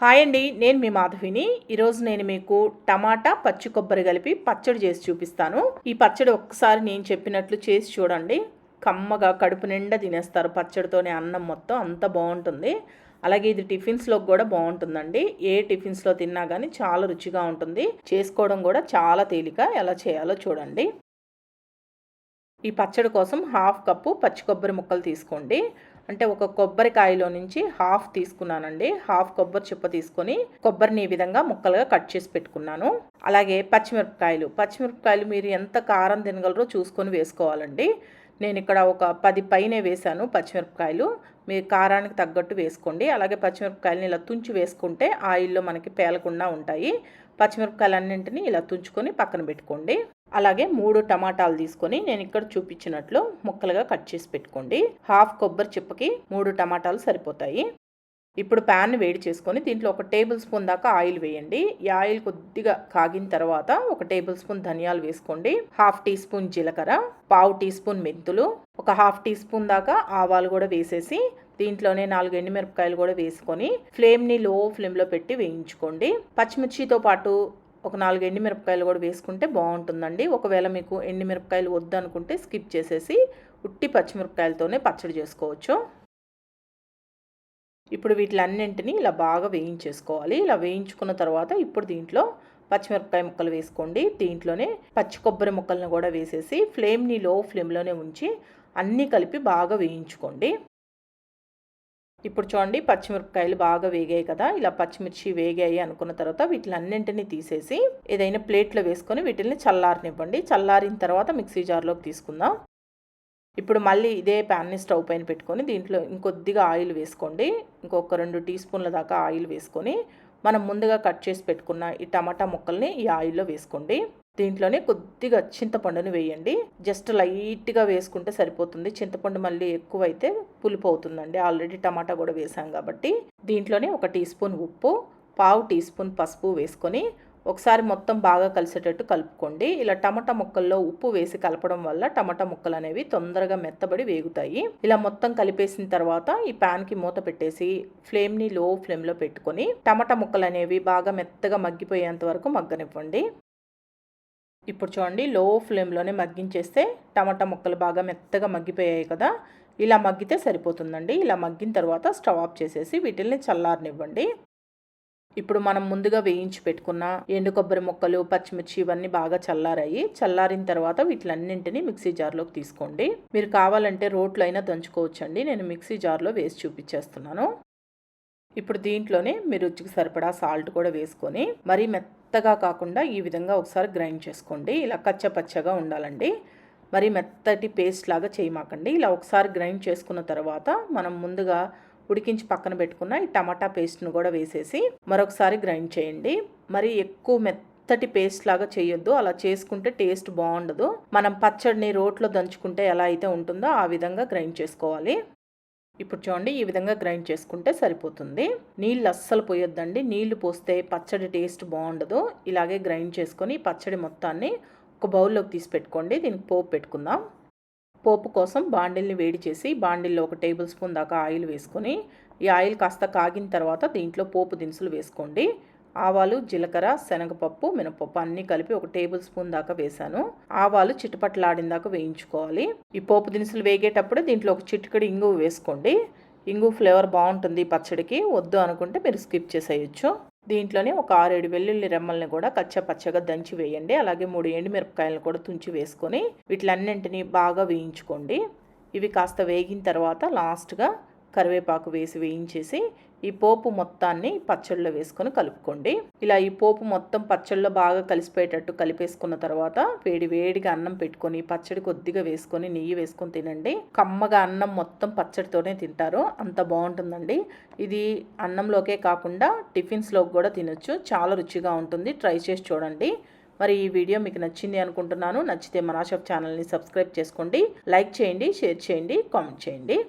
Hi అండి, నేను మీ మాధవిని. ఈరోజు నేను మీకు టమాటా పచ్చి కొబ్బరి కలిపి పచ్చడి చేసి చూపిస్తాను. ఈ పచ్చడి ఒక్కసారి నేను చెప్పినట్లు చేసి చూడండి. కమ్మగా కడుపు నిండా తినేస్తారు పచ్చడితోనే. అన్నం మొత్తం అంత బాగుంటుంది. అలాగే ఇది టిఫిన్స్లోకి కూడా బాగుంటుందండి. ఏ టిఫిన్స్లో తిన్నా కానీ చాలా రుచిగా ఉంటుంది. చేసుకోవడం కూడా చాలా తేలిక. ఎలా చేయాలో చూడండి. ఈ పచ్చడి కోసం 1/2 కప్పు పచ్చి కొబ్బరి ముక్కలు తీసుకోండి. అంటే ఒక కొబ్బరికాయలో నుంచి హాఫ్ తీసుకున్నానండి. 1/2 కొబ్బరి చిప్ప తీసుకొని కొబ్బరిని ఈ విధంగా ముక్కలుగా కట్ చేసి పెట్టుకున్నాను. అలాగే పచ్చిమిరపకాయలు మీరు ఎంత కారం తినగలరో చూసుకొని వేసుకోవాలండి. నేను ఇక్కడ ఒక 10 పైనే వేశాను పచ్చిమిరపకాయలు. మీరు కారానికి తగ్గట్టు వేసుకోండి. అలాగే పచ్చిమిరపకాయలని ఇలా తుంచి వేసుకుంటే ఆయిల్లో మనకి పేలకుండా ఉంటాయి. పచ్చిమిరపకాయలన్నింటినీ ఇలా తుంచుకొని పక్కన పెట్టుకోండి. అలాగే 3 టమాటాలు తీసుకొని నేను ఇక్కడ చూపించినట్లు ముక్కలుగా కట్ చేసి పెట్టుకోండి. 1/2 కొబ్బరి చిప్పకి 3 టమాటాలు సరిపోతాయి. ఇప్పుడు ప్యాన్ వేడి చేసుకొని దీంట్లో 1 టేబుల్ స్పూన్ దాకా ఆయిల్ వేయండి. ఈ ఆయిల్ కొద్దిగా కాగిన తర్వాత 1 టేబుల్ స్పూన్ ధనియాలు వేసుకోండి. 1/2 టీ స్పూన్ జీలకర్ర, 1/2 టీ స్పూన్ మెంతులు, 1/2 టీ స్పూన్ దాకా ఆవాలు కూడా వేసేసి దీంట్లోనే 4 ఎండుమిరపకాయలు కూడా వేసుకొని ఫ్లేమ్ని లో ఫ్లేమ్లో పెట్టి వేయించుకోండి. పచ్చిమిర్చితో పాటు ఒక 4 ఎండుమిరపకాయలు కూడా వేసుకుంటే బాగుంటుందండి. ఒకవేళ మీకు ఎండుమిరపకాయలు వద్దు అనుకుంటే స్కిప్ చేసేసి ఉట్టి పచ్చిమిరపకాయలతోనే పచ్చడి చేసుకోవచ్చు. ఇప్పుడు వీటిలన్నింటినీ ఇలా బాగా వేయించేసుకోవాలి. ఇలా వేయించుకున్న తర్వాత ఇప్పుడు దీంట్లో పచ్చిమిరపకాయ ముక్కలు వేసుకోండి. దీంట్లోనే పచ్చి కొబ్బరి ముక్కలను కూడా వేసేసి ఫ్లేమ్ని లో ఫ్లేమ్లోనే ఉంచి అన్నీ కలిపి బాగా వేయించుకోండి. ఇప్పుడు చూడండి, పచ్చిమిరపకాయలు బాగా వేగాయి కదా. ఇలా పచ్చిమిర్చి వేగాయి అనుకున్న తర్వాత వీటిలన్నింటినీ తీసేసి ఏదైనా ప్లేట్లో వేసుకొని వీటిని చల్లారనివ్వండి. చల్లారిన తర్వాత మిక్సీ జార్లోకి తీసుకుందాం. ఇప్పుడు మళ్ళీ ఇదే ప్యాన్ని స్టవ్ పైన పెట్టుకొని దీంట్లో ఇంకొద్దిగా ఆయిల్ వేసుకోండి. ఇంకొక 2 టీ స్పూన్ల దాకా ఆయిల్ వేసుకొని మనం ముందుగా కట్ చేసి పెట్టుకున్న ఈ టమాటా ముక్కల్ని ఈ ఆయిల్లో వేసుకోండి. దీంట్లోనే కొద్దిగా చింతపండుని వేయండి. జస్ట్ లైట్గా వేసుకుంటే సరిపోతుంది. చింతపండు మళ్ళీ ఎక్కువైతే పులుపు అవుతుందండి. ఆల్రెడీ టమాటా కూడా వేసాం కాబట్టి. దీంట్లోనే 1 టీ స్పూన్ ఉప్పు, 1/2 టీ స్పూన్ పసుపు వేసుకొని ఒకసారి మొత్తం బాగా కలిసేటట్టు కలుపుకోండి. ఇలా టమాటా ముక్కల్లో ఉప్పు వేసి కలపడం వల్ల టమాటా ముక్కలు అనేవి తొందరగా మెత్తబడి వేగుతాయి. ఇలా మొత్తం కలిపేసిన తర్వాత ఈ ప్యాన్కి మూత పెట్టేసి ఫ్లేమ్ని లో ఫ్లేమ్లో పెట్టుకొని టమాటా ముక్కలు అనేవి బాగా మెత్తగా మగ్గిపోయేంత వరకు మగ్గనివ్వండి. ఇప్పుడు చూడండి, లో ఫ్లేమ్లోనే మగ్గించేస్తే టమాటా ముక్కలు బాగా మెత్తగా మగ్గిపోయాయి కదా. ఇలా మగ్గితే సరిపోతుందండి. ఇలా మగ్గిన తర్వాత స్టవ్ ఆఫ్ చేసేసి వీటిల్ని చల్లారనివ్వండి. ఇప్పుడు మనం ముందుగా వేయించి పెట్టుకున్న ఎండు కొబ్బరి ముక్కలు, పచ్చిమిర్చి ఇవన్నీ బాగా చల్లారాయి. చల్లారిన తర్వాత వీటిలన్నింటినీ మిక్సీ జార్లోకి తీసుకోండి. మీరు కావాలంటే రోట్లో అయినా దంచుకోవచ్చండి. నేను మిక్సీ జార్లో వేసి చూపించేస్తున్నాను. ఇప్పుడు దీంట్లోనే మీరు రుచికి సరిపడా సాల్ట్ కూడా వేసుకొని మరీ మెత్తగా కాకుండా ఈ విధంగా ఒకసారి గ్రైండ్ చేసుకోండి. ఇలా కచ్చపచ్చగా ఉండాలండి. మరి మెత్తటి పేస్ట్ లాగా చేయమాకండి. ఇలా ఒకసారి గ్రైండ్ చేసుకున్న తర్వాత మనం ముందుగా ఉడికించి పక్కన పెట్టుకున్న ఈ టమాటా పేస్ట్ను కూడా వేసేసి మరొకసారి గ్రైండ్ చేయండి. మరి ఎక్కువ మెత్తటి పేస్ట్ లాగా చేయొద్దు. అలా చేసుకుంటే టేస్ట్ బాగుండదు. మనం పచ్చడిని రోట్లో దంచుకుంటే ఎలా అయితే ఉంటుందో ఆ విధంగా గ్రైండ్ చేసుకోవాలి. ఇప్పుడు చూడండి, ఈ విధంగా గ్రైండ్ చేసుకుంటే సరిపోతుంది. నీళ్ళు అస్సలు పోయొద్దండి. నీళ్లు పోస్తే పచ్చడి టేస్ట్ బాగుండదు. ఇలాగే గ్రైండ్ చేసుకొని పచ్చడి మొత్తాన్ని ఒక బౌల్లోకి తీసి పెట్టుకోండి. దీనికి పోపు పెట్టుకుందాం. పోపు కోసం బాండిల్ని వేడి చేసి బాండిల్లో 1 టేబుల్ స్పూన్ దాకా ఆయిల్ వేసుకొని ఈ ఆయిల్ కాస్త కాగిన తర్వాత దీంట్లో పోపు దినుసులు వేసుకోండి. ఆవాలు, జీలకర్ర, శనగపప్పు, మినపప్పు అన్నీ కలిపి 1 టేబుల్ స్పూన్ దాకా వేసాను. ఆవాలు చిటపట్లాడిన దాకా వేయించుకోవాలి. ఈ పోపు దినుసులు వేగేటప్పుడు దీంట్లో 1 చిటికెడు ఇంగువ వేసుకోండి. ఇంగువ ఫ్లేవర్ బాగుంటుంది పచ్చడికి. వద్దు అనుకుంటే మీరు స్కిప్ చేసేయచ్చు. దీంట్లోనే ఒక 6-7 వెల్లుల్లి రెమ్మల్ని కూడా కచ్చపచ్చగా దంచి వేయండి. అలాగే 3 ఎండుమిరపకాయలను కూడా తుంచి వేసుకొని వీటిలన్నింటినీ బాగా వేయించుకోండి. ఇవి కాస్త వేగిన తర్వాత లాస్ట్గా కరివేపాకు వేసి వేయించేసి ఈ పోపు మొత్తాన్ని పచ్చడిలో వేసుకొని కలుపుకోండి. ఇలా ఈ పోపు మొత్తం పచ్చడిలో బాగా కలిసిపోయేటట్టు కలిపేసుకున్న తర్వాత వేడిగా అన్నం పెట్టుకొని పచ్చడి కొద్దిగా వేసుకొని నెయ్యి వేసుకొని తినండి. కమ్మగా అన్నం మొత్తం పచ్చడితోనే తింటారు. అంత బాగుంటుందండి. ఇది అన్నంలోకే కాకుండా టిఫిన్స్లోకి కూడా తినొచ్చు. చాలా రుచిగా ఉంటుంది. ట్రై చేసి చూడండి. మరి ఈ వీడియో మీకు నచ్చింది అనుకుంటున్నాను. నచ్చితే మనాషఫ్ ఛానల్ని సబ్స్క్రైబ్ చేసుకోండి. లైక్ చేయండి, షేర్ చేయండి, కామెంట్ చేయండి.